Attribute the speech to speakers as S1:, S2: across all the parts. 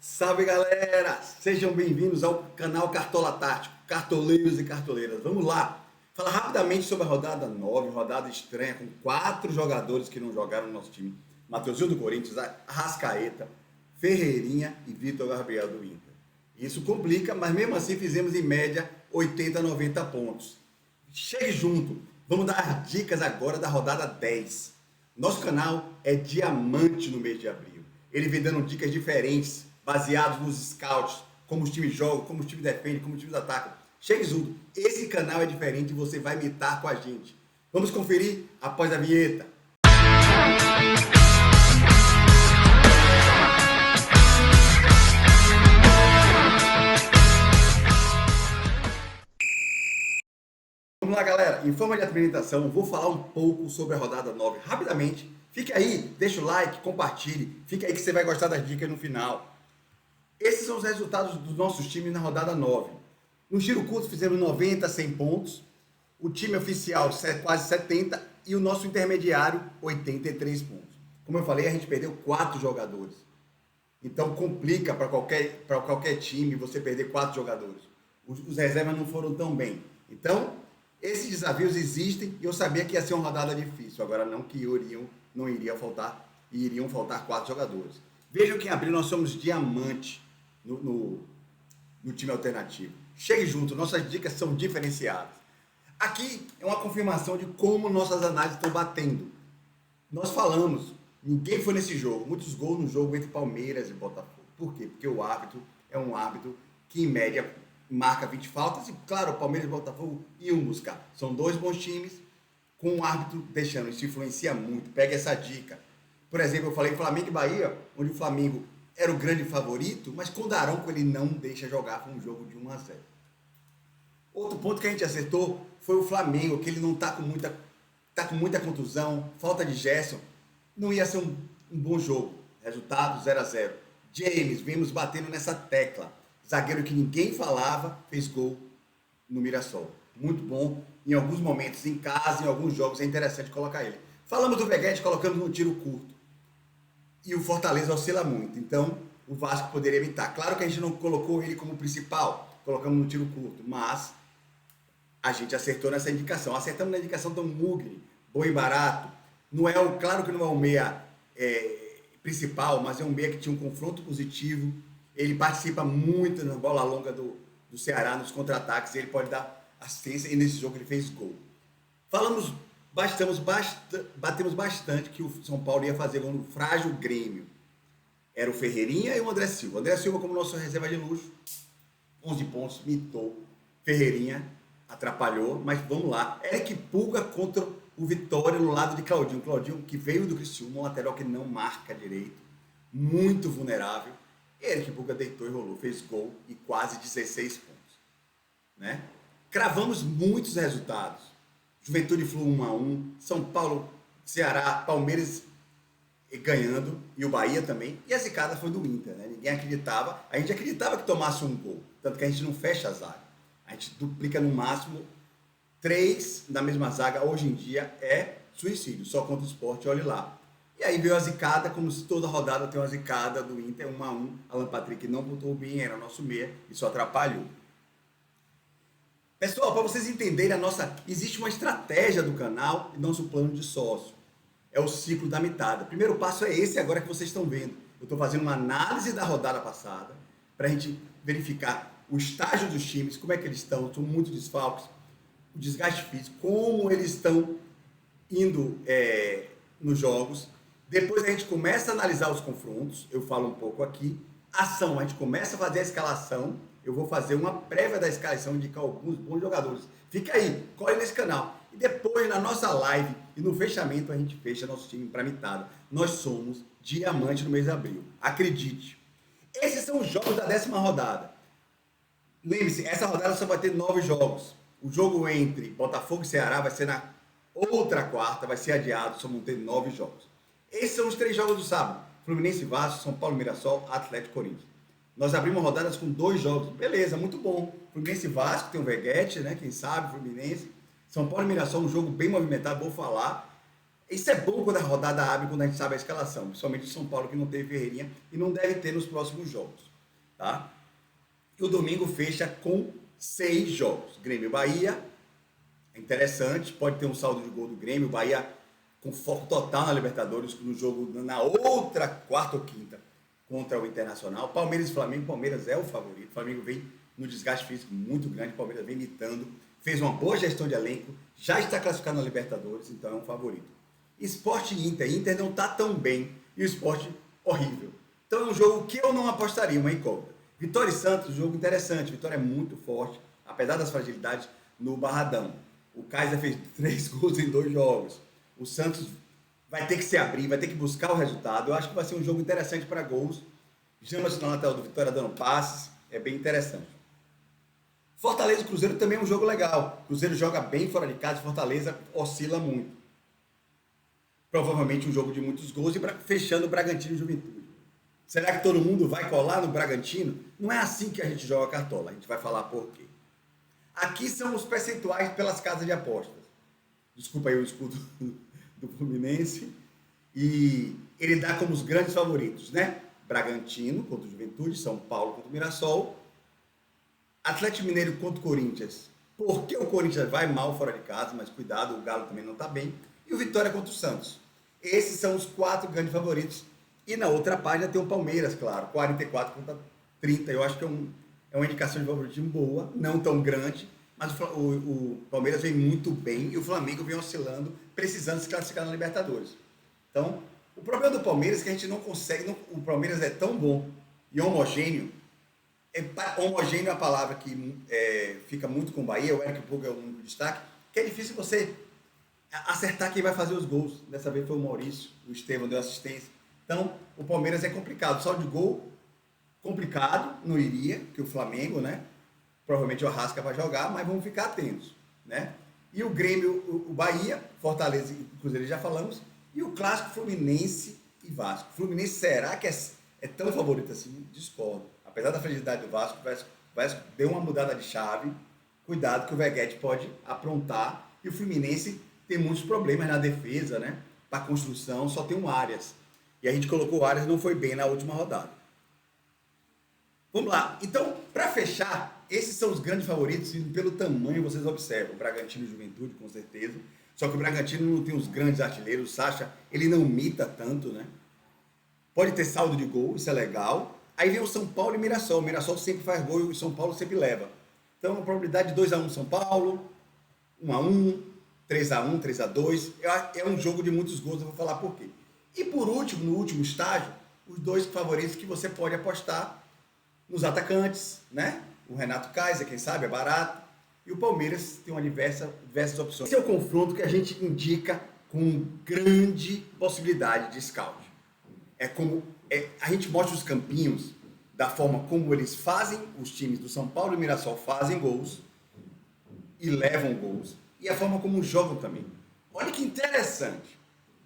S1: Salve galera! Sejam bem-vindos ao canal Cartola Tático, cartoleiros e cartoleiras. Vamos lá! Falar rapidamente sobre a rodada 9, rodada estranha, com 4 jogadores que não jogaram no nosso time. Mateuzinho do Corinthians, Arrascaeta, Ferreirinha e Vitor Gabriel do Inter. Isso complica, mas mesmo assim fizemos em média 80, 90 pontos. Chegue junto! Vamos dar dicas agora da rodada 10. Nosso canal é diamante no mês de abril. Ele vem dando dicas diferentes, baseados nos scouts, como os times jogam, como os times defendem, como os times atacam. Chegue junto, esse canal é diferente e você vai imitar com a gente. Vamos conferir após a vinheta. Vamos lá, galera. Em forma de apresentação, vou falar um pouco sobre a rodada 9 rapidamente. Fique aí, deixa o like, compartilhe. Fique aí que você vai gostar das dicas no final. Esses são os resultados dos nossos times na rodada 9. No tiro curto fizemos 90, 100 pontos. O time oficial quase 70 e o nosso intermediário 83 pontos. Como eu falei, a gente perdeu 4 jogadores. Então complica para qualquer time você perder 4 jogadores. Os reservas não foram tão bem. Então, esses desafios existem e eu sabia que ia ser uma rodada difícil. Agora não que iriam faltar 4 jogadores. Vejam que em abril nós somos diamante no time alternativo. Chegue junto, nossas dicas são diferenciadas. Aqui é uma confirmação de como nossas análises estão batendo. Nós falamos, ninguém foi nesse jogo, muitos gols no jogo entre Palmeiras e Botafogo. Por quê? Porque o árbitro é um árbitro que em média marca 20 faltas e, claro, o Palmeiras e o Botafogo iam buscar. São 2 bons times, com o árbitro deixando, isso influencia muito. Pega essa dica. Por exemplo, eu falei Flamengo e Bahia, onde o Flamengo era o grande favorito, mas com o Daronco ele não deixa jogar, foi um jogo de 1-0. Outro ponto que a gente acertou foi o Flamengo, que ele não está com muita contusão, falta de Gerson, não ia ser um bom jogo. Resultado 0-0. James, vimos batendo nessa tecla. Zagueiro que ninguém falava, fez gol no Mirassol. Muito bom, em alguns momentos, em casa, em alguns jogos, é interessante colocar ele. Falamos do Veguete, colocamos no tiro curto. E o Fortaleza oscila muito, então o Vasco poderia evitar. Claro que a gente não colocou ele como principal, colocamos no tiro curto, mas a gente acertou nessa indicação. Acertamos na indicação do Mugni, bom e barato. Claro que não é o meia principal, mas é um meia que tinha um confronto positivo. Ele participa muito na bola longa do Ceará, nos contra-ataques, ele pode dar assistência e nesse jogo ele fez gol. Batemos bastante que o São Paulo ia fazer gol no frágil Grêmio. Era o Ferreirinha e o André Silva. O André Silva como nosso reserva de luxo, 11 pontos, mitou. Ferreirinha atrapalhou, mas vamos lá. Eric Pulga contra o Vitória no lado de Claudinho. Claudinho que veio do Criciúma, um lateral que não marca direito, muito vulnerável. Eric Pulga deitou e rolou, fez gol e quase 16 pontos. Né? Cravamos muitos resultados. Juventude Flu 1-1, São Paulo, Ceará, Palmeiras ganhando e o Bahia também. E a zicada foi do Inter, né? Ninguém acreditava. A gente acreditava que tomasse um gol, tanto que a gente não fecha a zaga. A gente duplica no máximo 3 na mesma zaga. Hoje em dia é suicídio, só contra o Sport, olhe lá. E aí veio a zicada, como se toda rodada tem uma zicada do Inter, 1-1. Alan Patrick não botou bem, era nosso meia, isso atrapalhou. Pessoal, para vocês entenderem, existe uma estratégia do canal e nosso plano de sócio. É o ciclo da mitada. O primeiro passo é esse agora que vocês estão vendo. Eu estou fazendo uma análise da rodada passada para a gente verificar o estágio dos times, como é que eles estão, são muitos desfalques, o desgaste físico, como eles estão indo nos jogos. Depois a gente começa a analisar os confrontos, eu falo um pouco aqui. Ação, a gente começa a fazer a escalação. Eu vou fazer uma prévia da escalação, indicar alguns bons jogadores. Fica aí, corre nesse canal. E depois, na nossa live e no fechamento, a gente fecha nosso time para mitada. Nós somos diamante no mês de abril. Acredite. Esses são os jogos da 10ª rodada. Lembre-se, essa rodada só vai ter 9 jogos. O jogo entre Botafogo e Ceará vai ser na outra quarta, vai ser adiado, só vão ter 9 jogos. Esses são os 3 jogos do sábado. Fluminense e Vasco, São Paulo e Mirassol, Atlético e Corinthians. Nós abrimos rodadas com 2 jogos. Beleza, muito bom. Fluminense e Vasco, tem o Veguete, né? Quem sabe, Fluminense. São Paulo e Mirassol, um jogo bem movimentado, vou falar. Isso é bom quando a rodada abre, quando a gente sabe a escalação. Principalmente o São Paulo, que não teve Ferreirinha e não deve ter nos próximos jogos. tá? E o domingo fecha com 6 jogos. Grêmio e Bahia, é interessante, pode ter um saldo de gol do Grêmio, Bahia com foco total na Libertadores, no jogo na outra quarta ou quinta contra o Internacional. Palmeiras e Flamengo, Palmeiras é o favorito, o Flamengo vem no desgaste físico muito grande, o Palmeiras vem imitando, fez uma boa gestão de elenco, já está classificado na Libertadores, então é um favorito. Sport e Inter não está tão bem e o Sport horrível. Então é um jogo que eu não apostaria, uma incógnita. Vitória e Santos, jogo interessante, Vitória é muito forte, apesar das fragilidades no Barradão. O Kaiser fez 3 gols em 2 jogos. O Santos vai ter que se abrir, vai ter que buscar o resultado. Eu acho que vai ser um jogo interessante para gols. Jamas na lateral do Vitória dando passes, é bem interessante. Fortaleza e Cruzeiro também é um jogo legal. Cruzeiro joga bem fora de casa, Fortaleza oscila muito. Provavelmente um jogo de muitos gols e fechando o Bragantino e Juventude. Será que todo mundo vai colar no Bragantino? Não é assim que a gente joga cartola, a gente vai falar por quê. Aqui são os percentuais pelas casas de apostas. Desculpa aí o escudo do Fluminense. E ele dá como os grandes favoritos, né? Bragantino contra o Juventude, São Paulo contra o Mirassol, Atlético Mineiro contra o Corinthians, porque o Corinthians vai mal fora de casa, mas cuidado, o Galo também não está bem, e o Vitória contra o Santos. Esses são os 4 grandes favoritos. E na outra página tem o Palmeiras, claro, 44 contra 30. Eu acho que é uma indicação de favoritismo boa, não tão grande, mas o Palmeiras vem muito bem e o Flamengo vem oscilando, precisando se classificar na Libertadores. Então, o problema do Palmeiras é que a gente não consegue, o Palmeiras é tão bom e homogêneo, homogêneo é a palavra que fica muito com o Bahia, o Eric Puga é um destaque, que é difícil você acertar quem vai fazer os gols. Dessa vez foi o Maurício, o Estevão deu assistência. Então, o Palmeiras é complicado. Saldo de gol, complicado, não iria, que o Flamengo, né? Provavelmente o Arrasca vai jogar, mas vamos ficar atentos, né? E o Grêmio, o Bahia, Fortaleza e Cruzeiro já falamos, e o clássico Fluminense e Vasco. Fluminense será que é tão favorito assim? Discordo. Apesar da fragilidade do Vasco, o Vasco deu uma mudada de chave. Cuidado que o Veguete pode aprontar. E o Fluminense tem muitos problemas na defesa, né? Para construção, só tem um Arias. E a gente colocou o Arias, não foi bem na última rodada. Vamos lá. Então, para fechar, esses são os grandes favoritos e pelo tamanho vocês observam. O Bragantino e Juventude, com certeza. Só que o Bragantino não tem os grandes artilheiros. O Sacha, ele não mita tanto, né? Pode ter saldo de gol, isso é legal. Aí vem o São Paulo e Mirassol. O Mirassol sempre faz gol e o São Paulo sempre leva. Então, a probabilidade de 2-1 São Paulo, 1-1, 3-1, 3-2. É um jogo de muitos gols, eu vou falar por quê. E por último, no último estágio, os 2 favoritos que você pode apostar nos atacantes, né? O Renato Kaiser, quem sabe, é barato. E o Palmeiras tem uma diversas opções. Esse é o confronto que a gente indica com grande possibilidade de scout. A gente mostra os campinhos da forma como eles fazem, os times do São Paulo e Mirassol fazem gols e levam gols, e a forma como jogam também. Olha que interessante.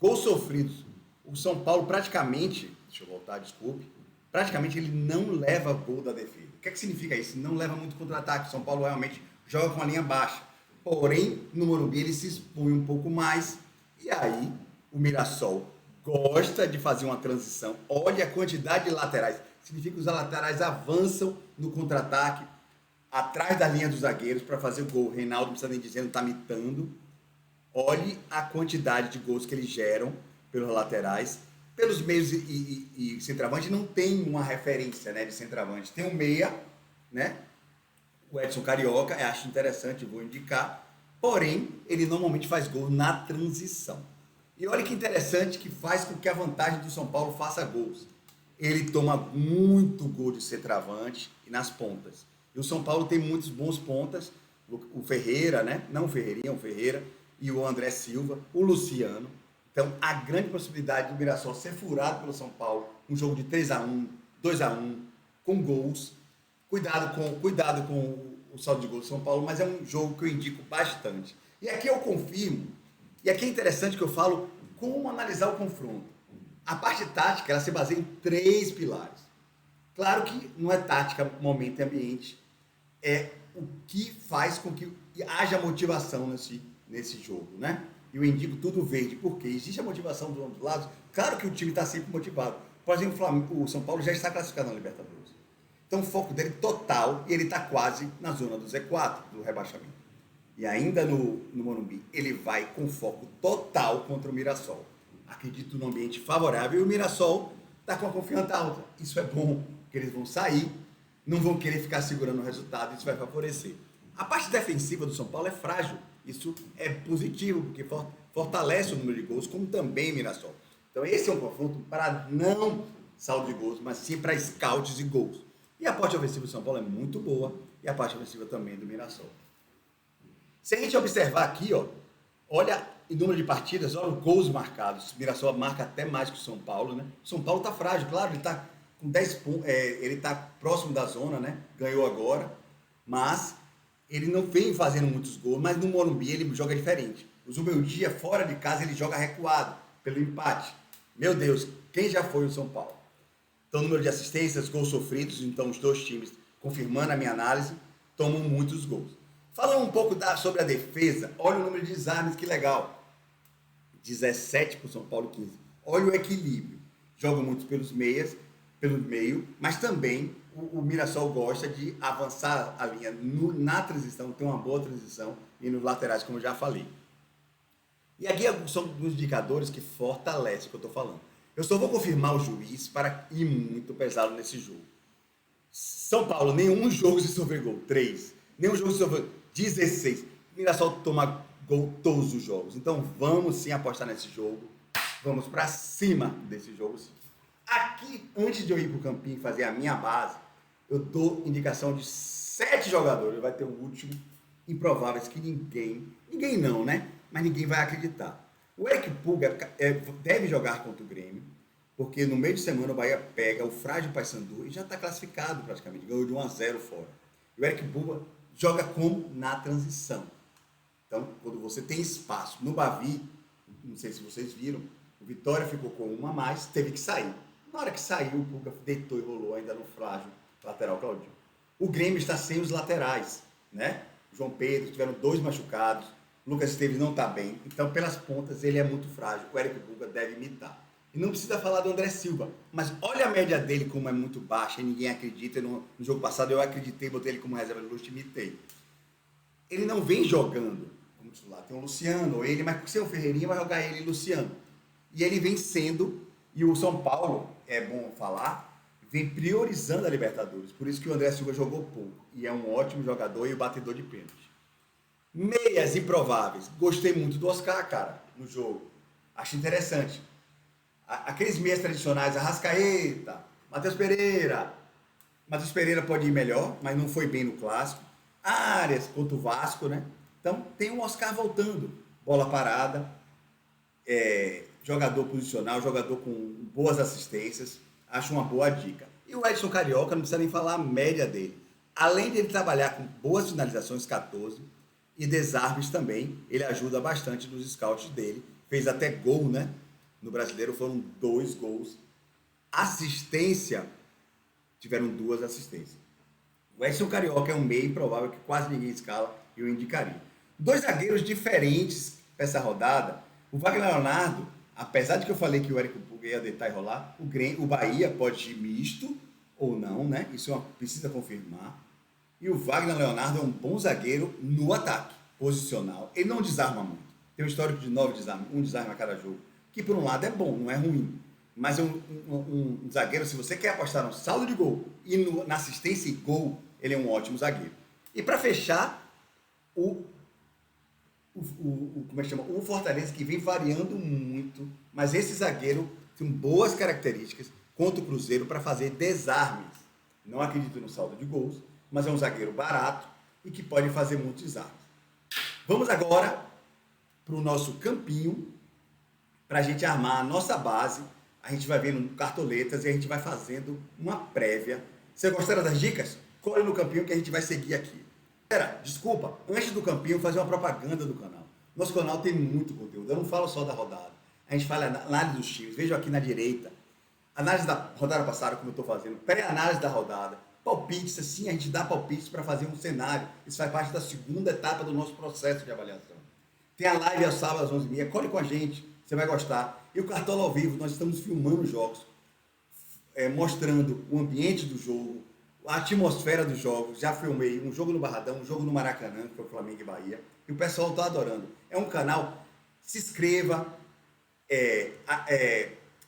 S1: Gols sofridos. O São Paulo praticamente, deixa eu voltar, desculpe, praticamente ele não leva gol da defesa. O que é que significa isso? Não leva muito contra-ataque. O São Paulo realmente joga com a linha baixa. Porém, no Morumbi ele se expõe um pouco mais. E aí, o Mirassol gosta de fazer uma transição. Olha a quantidade de laterais. Significa que os laterais avançam no contra-ataque, atrás da linha dos zagueiros para fazer o gol. O Reinaldo, não precisa nem dizer, não está mitando. Olhe a quantidade de gols que eles geram pelos laterais. Pelos meios e centroavante não tem uma referência, né, de centroavante. Tem um meia, né? O Edson Carioca, eu acho interessante, vou indicar. Porém, ele normalmente faz gol na transição. E olha que interessante que faz com que a vantagem do São Paulo faça gols. Ele toma muito gol de centroavante e nas pontas. E o São Paulo tem muitos bons pontas. O Ferreira, né? Não o Ferreirinha, o Ferreira. E o André Silva, o Luciano. Então, a grande possibilidade do Mirassol ser furado pelo São Paulo, um jogo de 3-1, 2-1, com gols. Cuidado com o saldo de gols do São Paulo, mas é um jogo que eu indico bastante. E aqui eu confirmo, e aqui é interessante que eu falo como analisar o confronto. A parte tática, ela se baseia em 3 pilares. Claro que não é tática, momento e ambiente, é o que faz com que haja motivação nesse jogo, né? Eu indico tudo verde, porque existe a motivação dos outros lados. Claro que o time está sempre motivado. Por exemplo, o São Paulo já está classificado na Libertadores. Então o foco dele total, e ele está quase na zona do Z4, do rebaixamento. E ainda no Morumbi, ele vai com foco total contra o Mirassol. Acredito num ambiente favorável e o Mirassol está com a confiança alta. Isso é bom, porque eles vão sair, não vão querer ficar segurando o resultado, isso vai favorecer. A parte defensiva do São Paulo é frágil, isso é positivo, porque fortalece o número de gols, como também Mirassol. Então esse é um confronto para não saldo de gols, mas sim para scouts e gols. E a parte ofensiva do São Paulo é muito boa, e a parte ofensiva também do Mirassol. Se a gente observar aqui, ó, olha o número de partidas, olha os gols marcados. O Mirassol marca até mais que o São Paulo, né? O São Paulo está frágil, claro, ele está com 10 pontos, ele está próximo da zona, né? Ganhou agora, mas ele não vem fazendo muitos gols, mas no Morumbi ele joga diferente. O Zubeldia, fora de casa, ele joga recuado, pelo empate. Meu Deus, quem já foi o São Paulo? Então, número de assistências, gols sofridos, então os dois times, confirmando a minha análise, tomam muitos gols. Falando um pouco sobre a defesa, olha o número de desarmes, que legal. 17 para o São Paulo, 15. Olha o equilíbrio. Jogam muito pelos meias, pelo meio, mas também o Mirassol gosta de avançar a linha na transição, ter uma boa transição, e nos laterais, como eu já falei. E aqui são os indicadores que fortalecem o que eu estou falando. Eu só vou confirmar o juiz para ir muito pesado nesse jogo. São Paulo, nenhum jogo se sofreu gol. 3. Nenhum jogo se sofreu 16. Mirassol toma gol todos os jogos. Então vamos sim apostar nesse jogo. Vamos para cima desse jogo sim. Aqui, antes de eu ir para o campinho e fazer a minha base, eu dou indicação de 7 jogadores. Vai ter o último, improváveis, que ninguém não, né? Mas ninguém vai acreditar. O Eric Pulga deve jogar contra o Grêmio, porque no meio de semana o Bahia pega o frágil Paysandu e já está classificado praticamente, ganhou de 1-0 fora. E o Eric Pulga joga como na transição. Então, quando você tem espaço no Bavi, não sei se vocês viram, o Vitória ficou com uma a mais, teve que sair. Na hora que saiu, o Pulga deitou e rolou ainda no frágil lateral Claudinho. O Grêmio está sem os laterais, né? João Pedro, tiveram 2 machucados, Lucas Esteves não está bem, então pelas pontas ele é muito frágil, o Eric Pulga deve imitar. E não precisa falar do André Silva, mas olha a média dele como é muito baixa e ninguém acredita. No jogo passado eu acreditei, botei ele como reserva de luxo e imitei. Ele não vem jogando como titular, tem o Luciano, ou ele, mas sem o Ferreirinha vai jogar ele e o Luciano. E ele vem sendo, e o São Paulo, é bom falar, vem priorizando a Libertadores, por isso que o André Silva jogou pouco, e é um ótimo jogador e o batedor de pênalti. Meias improváveis. Gostei muito do Oscar, cara, no jogo. Acho interessante. Aqueles meias tradicionais, Arrascaeta, Matheus Pereira. Matheus Pereira pode ir melhor, mas não foi bem no clássico. Arias contra o Vasco, né? Então tem o Oscar voltando. Bola parada, jogador posicional, jogador com boas assistências. Acho uma boa dica. E o Edson Carioca, não precisa nem falar a média dele. Além de ele trabalhar com boas finalizações, 14, e desarmes também, ele ajuda bastante nos scouts dele. Fez até gol, né? No Brasileiro foram 2 gols. Assistência, tiveram 2 assistências. O Edson Carioca é um meio improvável que quase ninguém escala, eu indicaria. 2 zagueiros diferentes para essa rodada. O Wagner Leonardo, apesar de que eu falei que o Eric Pulga ia deitar e rolar, o Bahia pode ir misto ou não, né? Isso precisa confirmar. E o Wagner Leonardo é um bom zagueiro no ataque, posicional. Ele não desarma muito. Tem um histórico de 9 desarmes, 1 desarme a cada jogo. Que por um lado é bom, não é ruim. Mas um zagueiro, se você quer apostar no saldo de gol e na assistência e gol, ele é um ótimo zagueiro. E para fechar, como é que chama? O Fortaleza, que vem variando muito, mas esse zagueiro tem boas características contra o Cruzeiro para fazer desarmes. Não acredito no saldo de gols, mas é um zagueiro barato e que pode fazer muitos desarmes. Vamos agora para o nosso campinho, para a gente armar a nossa base. A gente vai vendo cartoletas e a gente vai fazendo uma prévia. Você gostaram das dicas? Corre no campinho que a gente vai seguir aqui. Galera, desculpa, antes do campinho, fazer uma propaganda do canal. Nosso canal tem muito conteúdo, eu não falo só da rodada. A gente fala análise dos times, vejo aqui na direita, análise da rodada passada, como eu estou fazendo, pré-análise da rodada, palpites, assim, a gente dá palpites para fazer um cenário. Isso faz parte da segunda etapa do nosso processo de avaliação. Tem a live aos sábados às 11h30, corre com a gente, você vai gostar. E o Cartola ao vivo, nós estamos filmando jogos, mostrando o ambiente do jogo, A atmosfera dos jogos, já filmei um jogo no Barradão, um jogo no Maracanã, que foi o Flamengo e Bahia, e o pessoal está adorando. É um canal, se inscreva,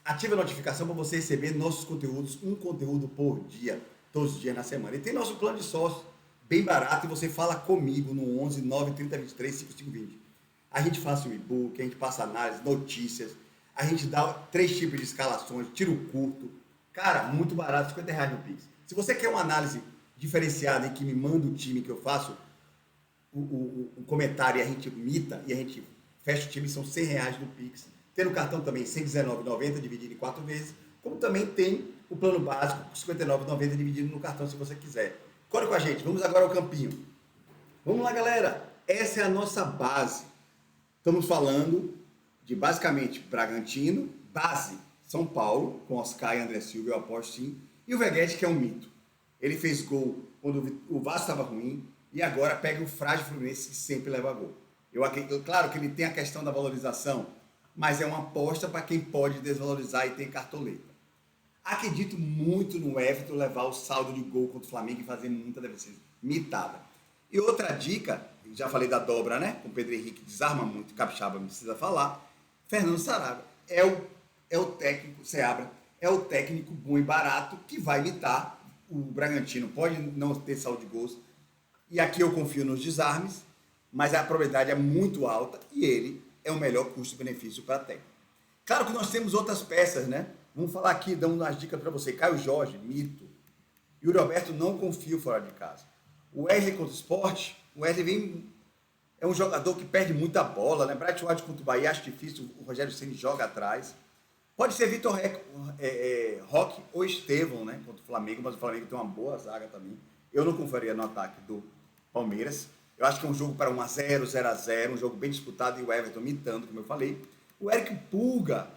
S1: ative a notificação para você receber nossos conteúdos, um conteúdo por dia, todos os dias na semana. E tem nosso plano de sócio, bem barato, e você fala comigo no 11 9 30 23 5520. A gente faz um e-book, a gente passa análise, notícias, a gente dá 3 tipos de escalações, tiro curto. Cara, muito barato, R$ 50 no Pix. Se você quer uma análise diferenciada e que me manda o time que eu faço, o comentário e a gente imita e a gente fecha o time, são R$ 100 no Pix. Tem no cartão também R$ 119,90 dividido em 4 vezes, como também tem o plano básico, R$ 59,90 dividido no cartão se você quiser. Corre com a gente, vamos agora ao campinho. Vamos lá, galera. Essa é a nossa base. Estamos falando de basicamente Bragantino, base São Paulo, com Oscar e André Silva, eu aposto sim, e o Veguete, que é um mito. Ele fez gol quando o Vasco estava ruim e agora pega o frágil Fluminense que sempre leva gol. Claro que ele tem a questão da valorização, mas é uma aposta para quem pode desvalorizar e tem cartoleta. Acredito muito no Everton levar o saldo de gol contra o Flamengo e fazer muita defesa mitada. E outra dica, já falei da dobra, né? Com o Pedro Henrique, desarma muito, Capixaba não precisa falar. Fernando Sarabia é o técnico, Seabra, é o técnico bom e barato que vai imitar. O Bragantino pode não ter saldo de gols, e aqui eu confio nos desarmes, mas a probabilidade é muito alta e ele é o melhor custo-benefício para técnico. Claro que nós temos outras peças, né? Vamos falar aqui, dando umas dicas para você. Caio Jorge, mito. Yuri Alberto, não confio fora de casa. O Wesley contra o Sport, o Wesley é um jogador que perde muita bola, né? Bright White contra o Bahia, acho difícil, o Rogério Ceni joga atrás. Pode ser Vitor Roque ou Estevão, né? Contra o Flamengo, mas o Flamengo tem uma boa zaga também. Eu não confiaria no ataque do Palmeiras. Eu acho que é um jogo para 1-0, 0-0, um jogo bem disputado e o Everton imitando, como eu falei. O Eric Pulga,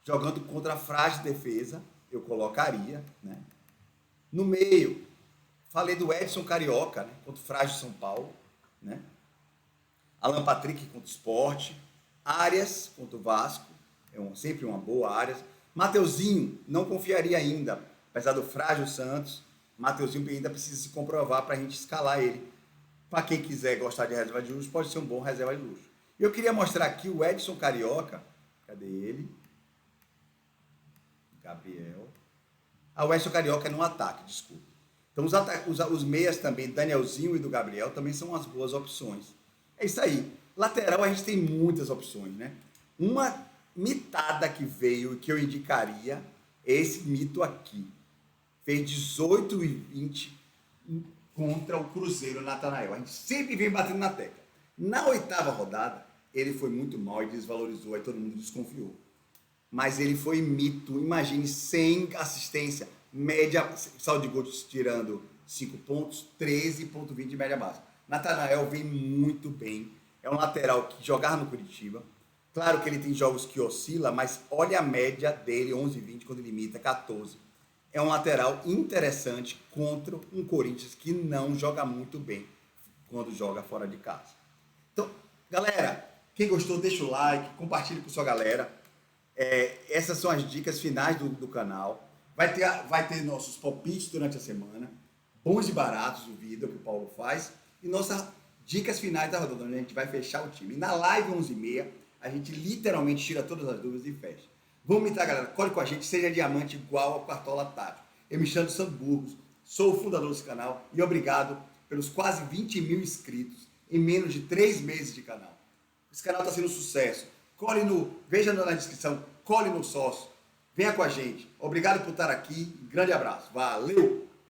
S1: jogando contra a frágil defesa, eu colocaria, né? No meio, falei do Edson Carioca, né? Contra o frágil São Paulo, né? Alan Patrick contra o Sport, Arias contra o Vasco, sempre uma boa Arias. Mateuzinho, não confiaria ainda, apesar do frágil Santos, Mateuzinho ainda precisa se comprovar para a gente escalar ele. Para quem quiser gostar de reserva de luxo, pode ser um bom reserva de luxo. Eu queria mostrar aqui o Edson Carioca, cadê ele? Gabriel. O Edson Carioca é no ataque, desculpa. Então os meias também, Danielzinho e do Gabriel, também são umas boas opções. É isso aí. Lateral a gente tem muitas opções, né? Uma mitada que veio e que eu indicaria é esse mito aqui. Fez 18,20 contra o Cruzeiro, Natanael. A gente sempre vem batendo na tecla. Na 8ª rodada, ele foi muito mal e desvalorizou, aí todo mundo desconfiou. Mas ele foi mito, imagine, sem assistência, média, saldo de gols tirando 5 pontos, 13,20 de média base. Natanael vem muito bem, é um lateral que jogava no Curitiba. Claro que ele tem jogos que oscila, mas olha a média dele, 11,20, quando ele imita 14. É um lateral interessante contra um Corinthians que não joga muito bem quando joga fora de casa. Então, galera, quem gostou, deixa o like, compartilhe com sua galera. Essas são as dicas finais do canal. Vai ter nossos palpites durante a semana, bons e baratos, o vídeo que o Paulo faz, e nossas dicas finais da rodada, onde a gente vai fechar o time. E na live 11h30, a gente literalmente tira todas as dúvidas e fecha. Vamos imitar, galera. Colhe com a gente, seja diamante igual ao Cartola Tático. Eu me chamo Sandro Burgos, sou o fundador desse canal e obrigado pelos quase 20 mil inscritos em menos de 3 meses de canal. Esse canal está sendo um sucesso. Veja na descrição, colhe no sócio. Venha com a gente. Obrigado por estar aqui. Grande abraço. Valeu!